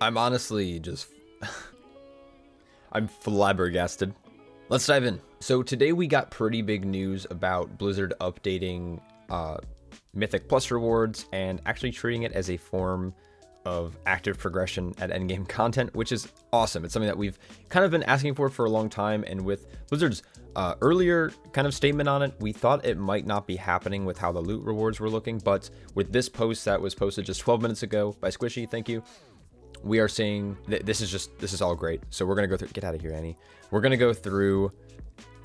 I'm honestly just I'm flabbergasted. Let's dive in. So today we got pretty big news about Blizzard updating Mythic Plus rewards and actually treating it as a form of active progression at endgame content, which is awesome. It's something that we've kind of been asking for a long time, and with Blizzard's earlier kind of statement on it, we thought it might not be happening with how the loot rewards were looking, but with this post that was posted just 12 minutes ago by Squishy, thank you, we are seeing that this is all great. So we're gonna go through, get out of here, Annie. We're gonna go through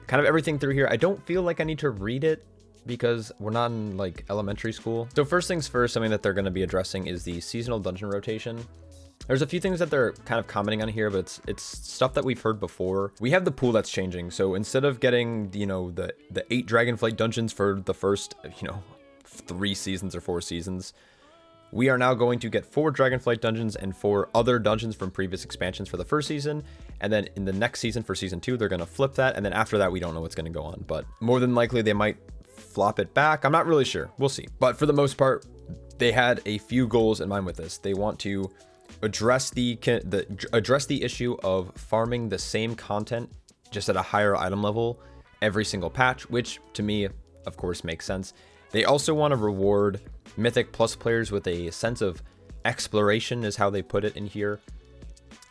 kind of everything through here. I don't feel like I need to read it because we're not in like elementary school. So first things first, something that they're going to be addressing is the seasonal dungeon rotation. There's a few things that they're kind of commenting on here, but it's stuff that we've heard before. We have the pool that's changing. So instead of getting, you know, the 8 Dragonflight dungeons for the first, 3 seasons or 4 seasons, we are now going to get 4 Dragonflight dungeons and 4 other dungeons from previous expansions for the first season. And then in the next season for season 2, they're going to flip that. And then after that, we don't know what's going to go on, but more than likely they might flop it back. I'm not really sure. We'll see. But for the most part, they had a few goals in mind with this. They want to address the issue of farming the same content just at a higher item level every single patch, which to me, of course, makes sense. They also want to reward Mythic Plus players with a sense of exploration, is how they put it in here,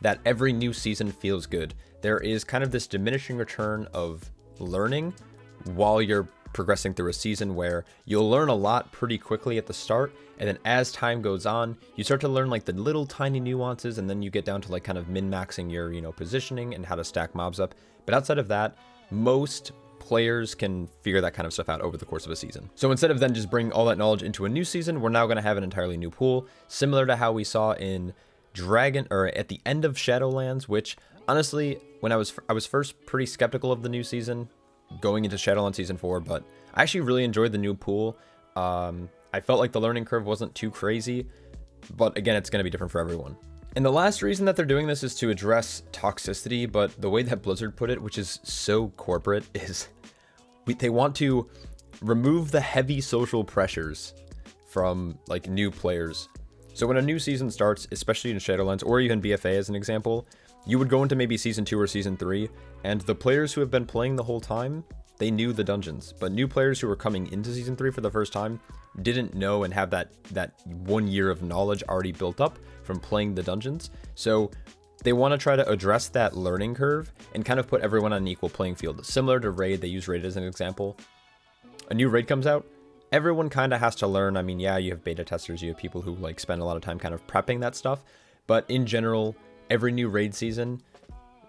that every new season feels good. There is kind of this diminishing return of learning while you're progressing through a season, where you'll learn a lot pretty quickly at the start, and then as time goes on, you start to learn like the little tiny nuances, and then you get down to like kind of min-maxing your, positioning and how to stack mobs up. But outside of that, most players can figure that kind of stuff out over the course of a season. So instead of then just bringing all that knowledge into a new season, we're now going to have an entirely new pool, similar to how we saw in at the end of Shadowlands, which honestly, when I was first pretty skeptical of the new season going into Shadowlands Season 4, but I actually really enjoyed the new pool. I felt like the learning curve wasn't too crazy, but again, it's going to be different for everyone. And the last reason that they're doing this is to address toxicity, but the way that Blizzard put it, which is so corporate, is they want to remove the heavy social pressures from like new players. So when a new season starts, especially in Shadowlands or even BFA as an example, you would go into maybe Season 2 or Season 3, and the players who have been playing the whole time, they knew the dungeons. But new players who were coming into Season 3 for the first time didn't know and have that 1 year of knowledge already built up from playing the dungeons. So they want to try to address that learning curve and kind of put everyone on an equal playing field. Similar to Raid, they use Raid as an example. A new Raid comes out, everyone kind of has to learn. I mean, yeah, you have beta testers, you have people who like spend a lot of time kind of prepping that stuff, but in general, every new Raid season,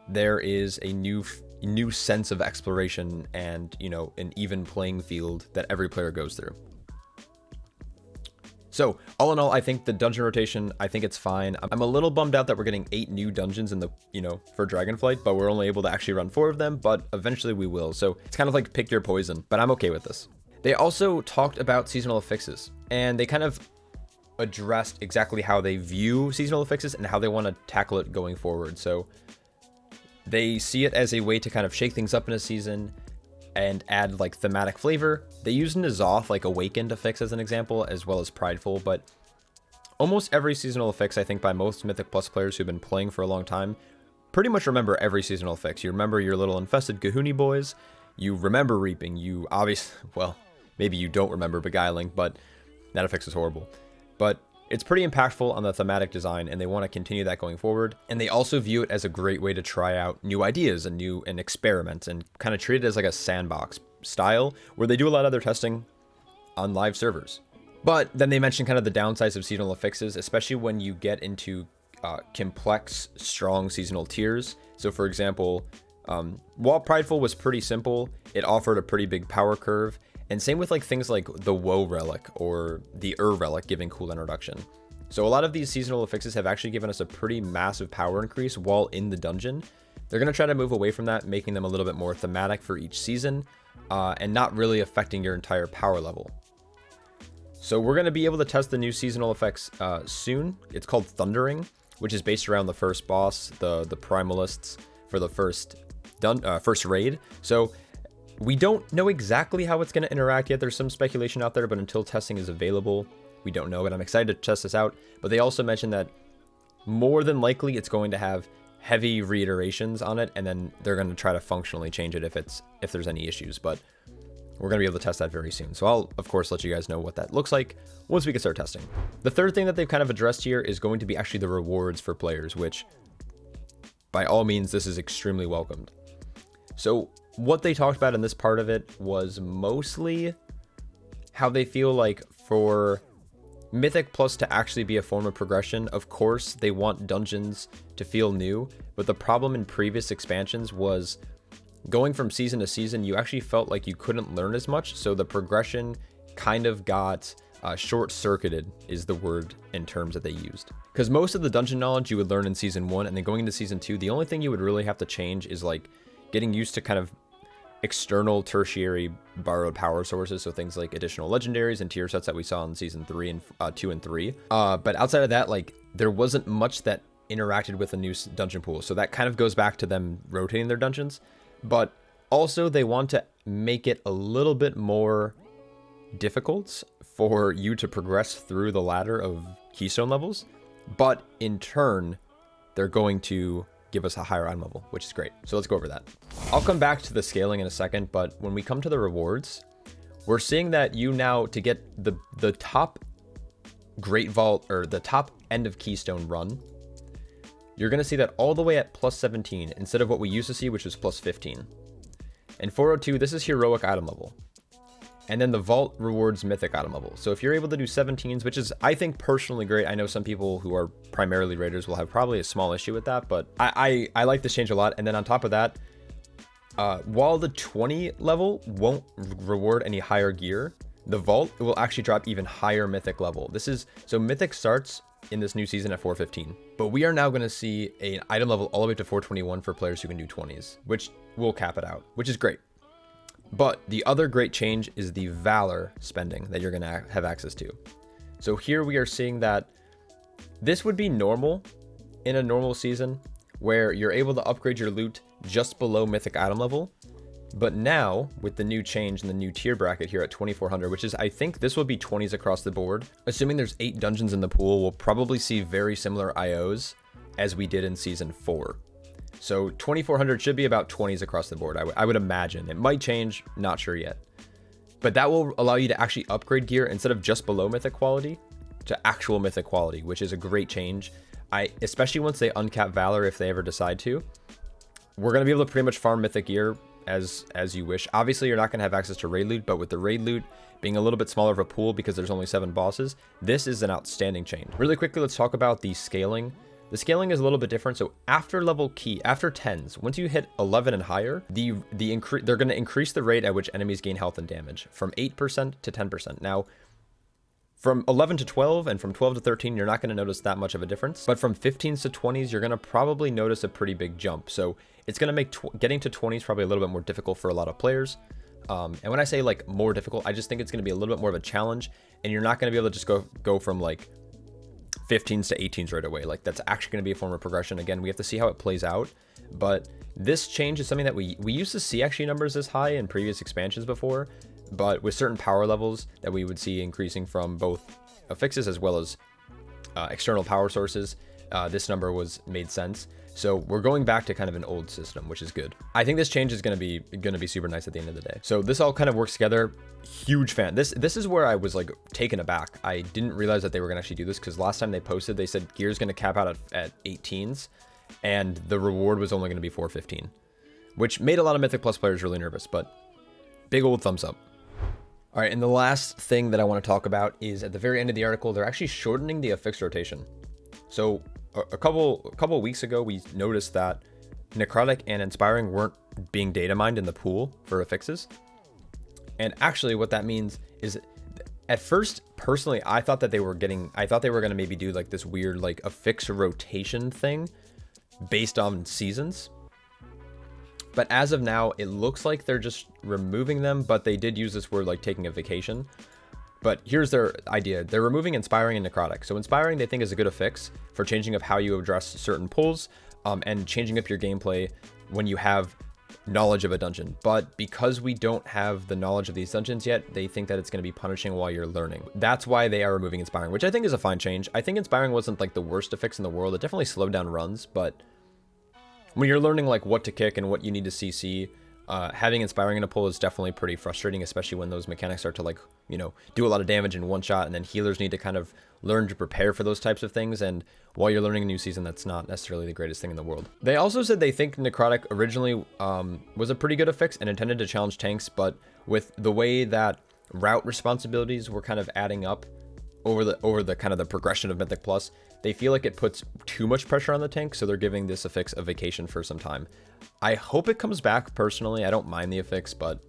there is a new sense of exploration and, an even playing field that every player goes through. So all in all, I think the dungeon rotation, I think it's fine. I'm a little bummed out that we're getting 8 new dungeons in the, for Dragonflight, but we're only able to actually run 4 of them, but eventually we will. So it's kind of like pick your poison, but I'm okay with this. They also talked about seasonal affixes, and they kind of addressed exactly how they view seasonal affixes and how they want to tackle it going forward. So they see it as a way to kind of shake things up in a season and add like thematic flavor. They use N'Zoth, like Awakened affix as an example, as well as Prideful, but almost every seasonal affix, I think by most Mythic Plus players who've been playing for a long time, pretty much remember every seasonal affix. You remember your little infested Kahuni boys, you remember Reaping, you obviously, well, maybe you don't remember Beguiling, but that affix is horrible. But it's pretty impactful on the thematic design, and they want to continue that going forward. And they also view it as a great way to try out new ideas and experiments, and kind of treat it as like a sandbox style where they do a lot of their testing on live servers. But then they mention kind of the downsides of seasonal affixes, especially when you get into complex, strong seasonal tiers. So for example, while Prideful was pretty simple, it offered a pretty big power curve. And same with like things like the Woe Relic or the Relic giving cooldown reduction. So a lot of these seasonal affixes have actually given us a pretty massive power increase while in the dungeon. They're going to try to move away from that, making them a little bit more thematic for each season, and not really affecting your entire power level. So we're going to be able to test the new seasonal effects soon. It's called Thundering, which is based around the first boss, the Primalists, for the first raid. So we don't know exactly how it's going to interact yet. There's some speculation out there, but until testing is available, we don't know. But I'm excited to test this out. But they also mentioned that more than likely it's going to have heavy reiterations on it, and then they're going to try to functionally change it if there's any issues. But we're going to be able to test that very soon. So I'll, of course, let you guys know what that looks like once we can start testing. The third thing that they've kind of addressed here is going to be actually the rewards for players, which by all means, this is extremely welcomed. So what they talked about in this part of it was mostly how they feel like for Mythic Plus to actually be a form of progression. Of course, they want dungeons to feel new, but the problem in previous expansions was going from season to season, you actually felt like you couldn't learn as much, so the progression kind of got short-circuited is the word in terms that they used. Because most of the dungeon knowledge you would learn in season 1, and then going into season 2, the only thing you would really have to change is like getting used to kind of external tertiary borrowed power sources, so things like additional legendaries and tier sets that we saw in season 3 and 2 and 3. But outside of that, like there wasn't much that interacted with a new dungeon pool, so that kind of goes back to them rotating their dungeons. But also they want to make it a little bit more difficult for you to progress through the ladder of keystone levels, but in turn they're going to give us a higher item level, which is great. So let's go over that. I'll come back to the scaling in a second, but when we come to the rewards, we're seeing that you now, to get the top Great Vault or the top end of Keystone run, you're going to see that all the way at plus 17 instead of what we used to see, which was plus 15. And 402, this is heroic item level. And then the vault rewards mythic item level. So if you're able to do 17s, which is, I think, personally great. I know some people who are primarily raiders will have probably a small issue with that, but I like this change a lot. And then on top of that, while the 20 level won't reward any higher gear, the vault will actually drop even higher mythic level. This is, so mythic starts in this new season at 415, but we are now going to see an item level all the way to 421 for players who can do 20s, which will cap it out, which is great. But the other great change is the Valor spending that you're going to have access to. So here we are seeing that this would be normal in a normal season where you're able to upgrade your loot just below mythic item level. But now with the new change and the new tier bracket here at 2400, which is, I think this will be 20s across the board. Assuming there's 8 dungeons in the pool, we'll probably see very similar IOs as we did in season 4. So 2400 should be about 20s across the board. I would imagine. It might change, not sure yet. But that will allow you to actually upgrade gear instead of just below mythic quality to actual mythic quality, which is a great change. Especially once they uncap Valor, if they ever decide to, we're going to be able to pretty much farm mythic gear as you wish. Obviously, you're not going to have access to raid loot, but with the raid loot being a little bit smaller of a pool because there's only 7 bosses, this is an outstanding change. Really quickly, let's talk about the scaling. The scaling is a little bit different. So after level key, after 10s, once you hit 11 and higher, they're going to increase the rate at which enemies gain health and damage from 8% to 10%. Now, from 11 to 12 and from 12 to 13, you're not going to notice that much of a difference. But from 15s to 20s, you're going to probably notice a pretty big jump. So it's going to make getting to 20s probably a little bit more difficult for a lot of players. And when I say like more difficult, I just think it's going to be a little bit more of a challenge. And you're not going to be able to just go from like 15s to 18s right away. Like that's actually going to be a form of progression. Again, we have to see how it plays out, but this change is something that we used to see actually numbers this high in previous expansions before, but with certain power levels that we would see increasing from both affixes as well as external power sources, this number made sense. So we're going back to kind of an old system, which is good. I think this change is going to be super nice at the end of the day. So this all kind of works together. Huge fan. This is where I was like taken aback. I didn't realize that they were going to actually do this because last time they posted, they said gear's going to cap out at 18s and the reward was only going to be 415, which made a lot of Mythic Plus players really nervous, but big old thumbs up. All right, and the last thing that I want to talk about is at the very end of the article, they're actually shortening the affix rotation. So a couple weeks ago, we noticed that Necrotic and Inspiring weren't being data mined in the pool for affixes. And actually what that means is, at first, personally, I thought they were going to maybe do like this weird like affix rotation thing based on seasons. But as of now, it looks like they're just removing them, but they did use this word like taking a vacation. But here's their idea. They're removing Inspiring and Necrotic. So Inspiring, they think, is a good affix for changing up how you address certain pulls and changing up your gameplay when you have knowledge of a dungeon, but because we don't have the knowledge of these dungeons yet, they think that it's going to be punishing while you're learning. That's why they are removing Inspiring, which I think is a fine change. I think Inspiring wasn't like the worst affix in the world. It definitely slowed down runs, but when you're learning like what to kick and what you need to CC, having Inspiring in a pull is definitely pretty frustrating, especially when those mechanics start to like, you know, do a lot of damage in one shot, and then healers need to kind of learn to prepare for those types of things. And while you're learning a new season, that's not necessarily the greatest thing in the world. They also said they think Necrotic originally was a pretty good affix and intended to challenge tanks, but with the way that route responsibilities were kind of adding up over the kind of the progression of Mythic Plus, they feel like it puts too much pressure on the tank, so they're giving this affix a vacation for some time. I hope it comes back personally. I don't mind the affix, but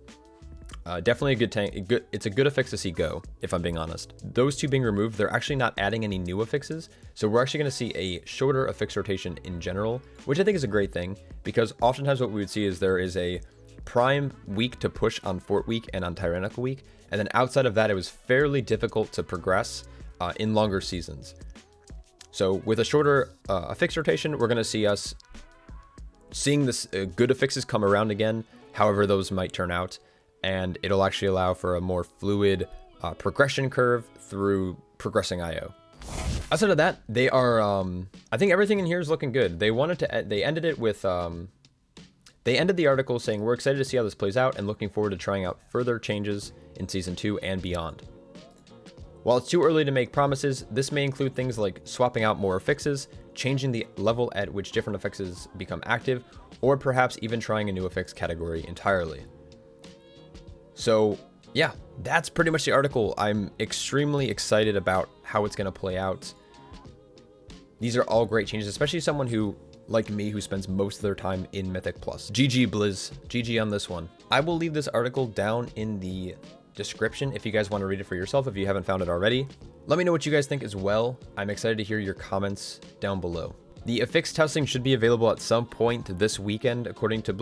definitely a good tank. It's a good affix to see go, if I'm being honest. Those two being removed, they're actually not adding any new affixes, so we're actually going to see a shorter affix rotation in general, which I think is a great thing, because oftentimes what we would see is there is a prime week to push on Fort Week and on Tyrannical Week, and then outside of that, it was fairly difficult to progress in longer seasons. So with a shorter affix rotation, we're going to see us seeing this good affixes come around again, however those might turn out, and it'll actually allow for a more fluid progression curve through progressing IO. Outside of that, they are, I think everything in here is looking good. They ended it with, they ended the article saying, "We're excited to see how this plays out and looking forward to trying out further changes in Season 2 and beyond. While it's too early to make promises, this may include things like swapping out more affixes, changing the level at which different affixes become active, or perhaps even trying a new affix category entirely." So yeah, that's pretty much the article. I'm extremely excited about how it's going to play out. These are all great changes, especially someone who, like me, who spends most of their time in Mythic Plus. GG Blizz, GG on this one. I will leave this article down in the description if you guys want to read it for yourself if you haven't found it already. Let me know what you guys think as well. I'm excited to hear your comments down below. The affix testing should be available at some point this weekend, according to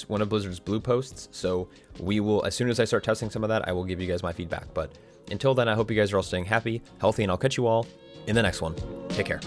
one of Blizzard's blue posts. So we will, as soon as I start testing some of that, I will give you guys my feedback. But until then, I hope you guys are all staying happy, healthy, and I'll catch you all in the next one. Take care.